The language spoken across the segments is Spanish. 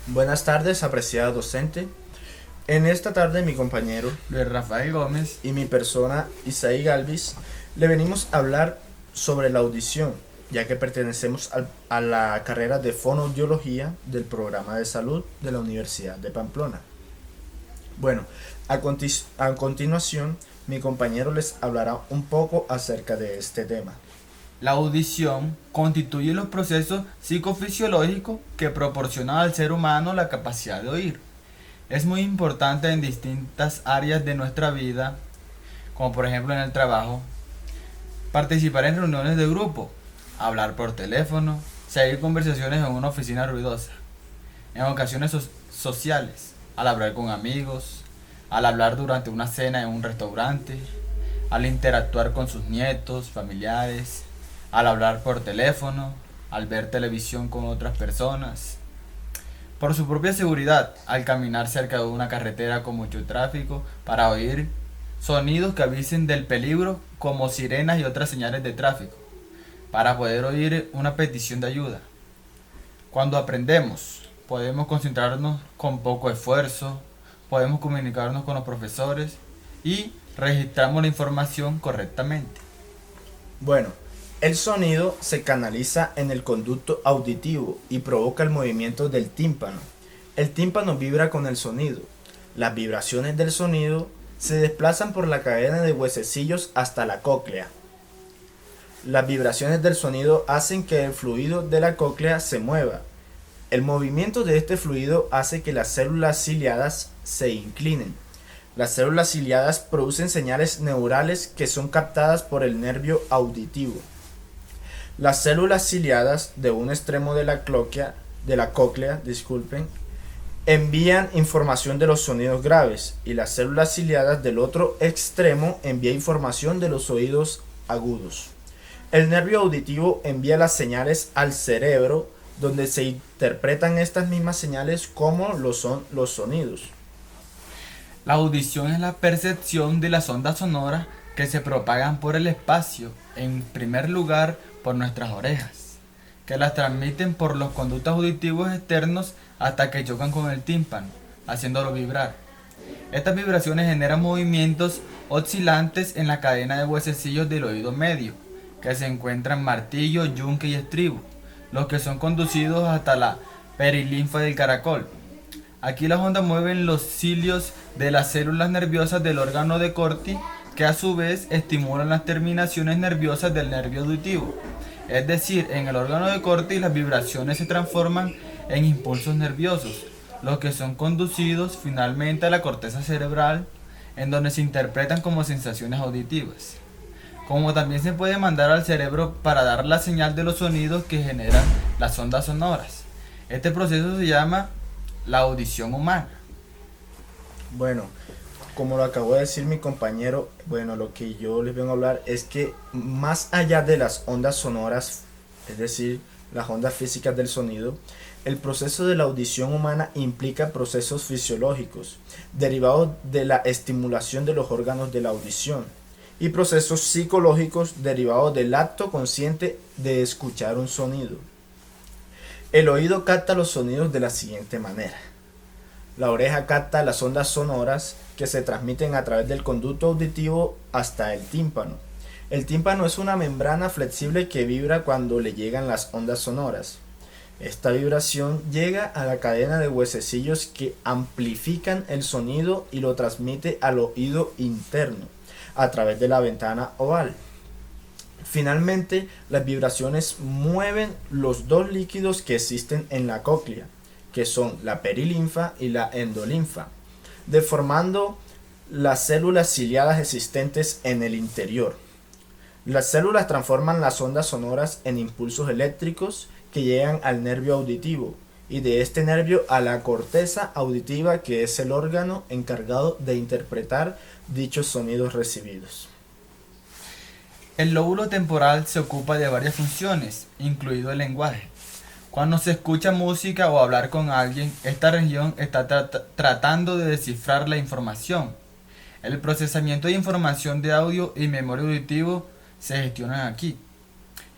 Buenas tardes, apreciada docente. En esta tarde mi compañero Luis Rafael Gómez. y mi persona, Isaí Galvis, le venimos a hablar sobre la audición, ya que pertenecemos a la carrera de fonoaudiología del programa de salud de la Universidad de Pamplona. Bueno, a continuación mi compañero les hablará un poco acerca de este tema. La audición constituye los procesos psicofisiológicos que proporcionan al ser humano la capacidad de oír. Es muy importante en distintas áreas de nuestra vida, como por ejemplo en el trabajo, participar en reuniones de grupo, hablar por teléfono, seguir conversaciones en una oficina ruidosa, en ocasiones sociales, al hablar con amigos, al hablar durante una cena en un restaurante, al interactuar con sus nietos, familiares, al hablar por teléfono, al ver televisión con otras personas. Por su propia seguridad, al caminar cerca de una carretera con mucho tráfico para oír sonidos que avisen del peligro como sirenas y otras señales de tráfico, para poder oír una petición de ayuda. Cuando aprendemos, podemos concentrarnos con poco esfuerzo, podemos comunicarnos con los profesores y registramos la información correctamente. Bueno, el sonido se canaliza en el conducto auditivo y provoca el movimiento del tímpano. El tímpano vibra con el sonido. Las vibraciones del sonido se desplazan por la cadena de huesecillos hasta la cóclea. Las vibraciones del sonido hacen que el fluido de la cóclea se mueva. El movimiento de este fluido hace que las células ciliadas se inclinen. Las células ciliadas producen señales neurales que son captadas por el nervio auditivo. Las células ciliadas de un extremo de la cóclea, envían información de los sonidos graves y las células ciliadas del otro extremo envían información de los oídos agudos. El nervio auditivo envía las señales al cerebro, donde se interpretan estas mismas señales como lo son los sonidos. La audición es la percepción de las ondas sonoras que se propagan por el espacio, en primer lugar por nuestras orejas, que las transmiten por los conductos auditivos externos hasta que chocan con el tímpano, haciéndolo vibrar. Estas vibraciones generan movimientos oscilantes en la cadena de huesecillos del oído medio, que se encuentran martillo, yunque y estribo, los que son conducidos hasta la perilinfa del caracol. Aquí las ondas mueven los cilios de las células nerviosas del órgano de Corti, que a su vez estimulan las terminaciones nerviosas del nervio auditivo. Es decir, en el órgano de Corti las vibraciones se transforman en impulsos nerviosos, los que son conducidos finalmente a la corteza cerebral, en donde se interpretan como sensaciones auditivas. Como también se puede mandar al cerebro para dar la señal de los sonidos que generan las ondas sonoras. Este proceso se llama la audición humana. Bueno, como lo acabó de decir mi compañero, lo que yo les vengo a hablar es que más allá de las ondas sonoras, es decir, las ondas físicas del sonido, el proceso de la audición humana implica procesos fisiológicos derivados de la estimulación de los órganos de la audición y procesos psicológicos derivados del acto consciente de escuchar un sonido. El oído capta los sonidos de la siguiente manera. La oreja capta las ondas sonoras que se transmiten a través del conducto auditivo hasta el tímpano. El tímpano es una membrana flexible que vibra cuando le llegan las ondas sonoras. Esta vibración llega a la cadena de huesecillos que amplifican el sonido y lo transmite al oído interno a través de la ventana oval. Finalmente, las vibraciones mueven los dos líquidos que existen en la cóclea, que son la perilinfa y la endolinfa, deformando las células ciliadas existentes en el interior. Las células transforman las ondas sonoras en impulsos eléctricos que llegan al nervio auditivo y de este nervio a la corteza auditiva, que es el órgano encargado de interpretar dichos sonidos recibidos. El lóbulo temporal se ocupa de varias funciones, incluido el lenguaje. Cuando se escucha música o hablar con alguien, esta región está tratando de descifrar la información. El procesamiento de información de audio y memoria auditivo se gestionan aquí.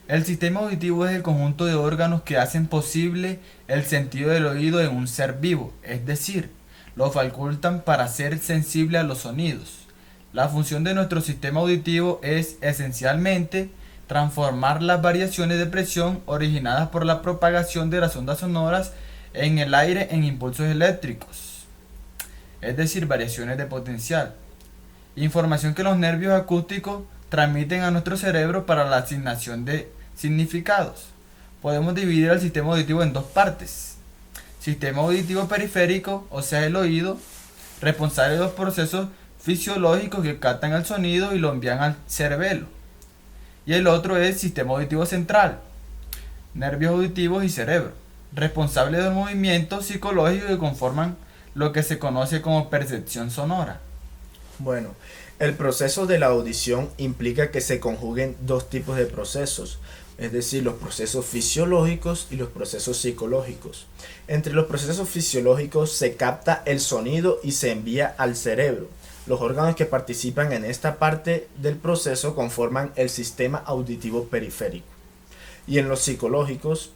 El sistema auditivo es el conjunto de órganos que hacen posible el sentido del oído en un ser vivo, es decir, lo facultan para ser sensible a los sonidos. La función de nuestro sistema auditivo es esencialmente transformar las variaciones de presión originadas por la propagación de las ondas sonoras en el aire en impulsos eléctricos, es decir, variaciones de potencial. Información que los nervios acústicos transmiten a nuestro cerebro para la asignación de significados. Podemos dividir el sistema auditivo en dos partes. Sistema auditivo periférico, o sea el oído, responsable de los procesos fisiológicos que captan el sonido y lo envían al cerebelo. Y el otro es sistema auditivo central, nervios auditivos y cerebro, responsable de los movimientos psicológicos que conforman lo que se conoce como percepción sonora. Bueno, el proceso de la audición implica que se conjuguen dos tipos de procesos, es decir, los procesos fisiológicos y los procesos psicológicos. Entre los procesos fisiológicos se capta el sonido y se envía al cerebro. Los órganos que participan en esta parte del proceso conforman el sistema auditivo periférico. Y en los psicológicos,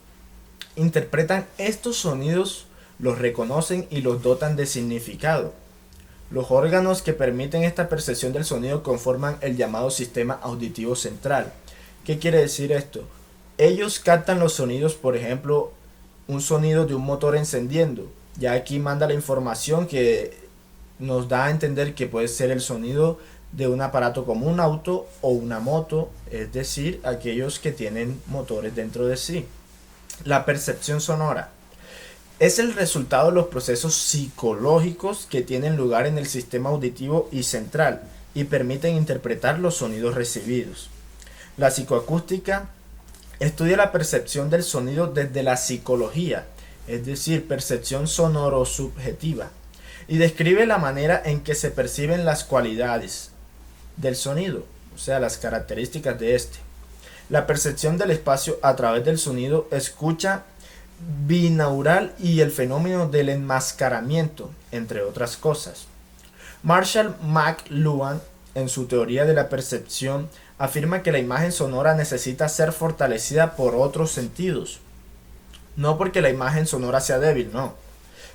interpretan estos sonidos, los reconocen y los dotan de significado. Los órganos que permiten esta percepción del sonido conforman el llamado sistema auditivo central. ¿Qué quiere decir esto? Ellos captan los sonidos, por ejemplo, un sonido de un motor encendiendo. Ya aquí manda la información que nos da a entender que puede ser el sonido de un aparato como un auto o una moto, es decir, aquellos que tienen motores dentro de sí. La percepción sonora es el resultado de los procesos psicológicos que tienen lugar en el sistema auditivo y central y permiten interpretar los sonidos recibidos. La psicoacústica estudia la percepción del sonido desde la psicología, es decir, percepción sonoro-subjetiva, y describe la manera en que se perciben las cualidades del sonido, o sea, las características de este. La percepción del espacio a través del sonido, escucha binaural y el fenómeno del enmascaramiento, entre otras cosas. Marshall McLuhan, en su teoría de la percepción, afirma que la imagen sonora necesita ser fortalecida por otros sentidos. No porque la imagen sonora sea débil, no,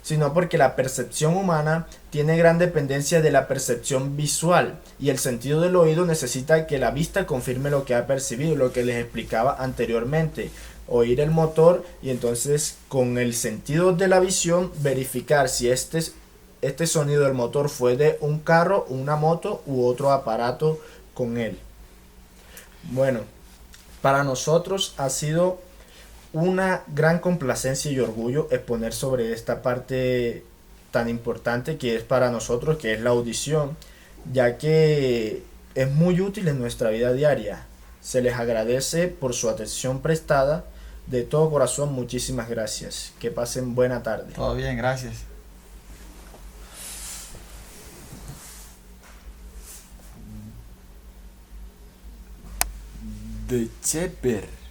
sino porque la percepción humana tiene gran dependencia de la percepción visual y el sentido del oído necesita que la vista confirme lo que ha percibido, lo que les explicaba anteriormente. Oír el motor y entonces con el sentido de la visión verificar si este sonido del motor fue de un carro, una moto u otro aparato con él. Bueno, para nosotros ha sido una gran complacencia y orgullo exponer sobre esta parte tan importante que es para nosotros, que es la audición, ya que es muy útil en nuestra vida diaria. Se les agradece por su atención prestada. De todo corazón, muchísimas gracias. Que pasen buena tarde. Todo bien, gracias. De Cheper.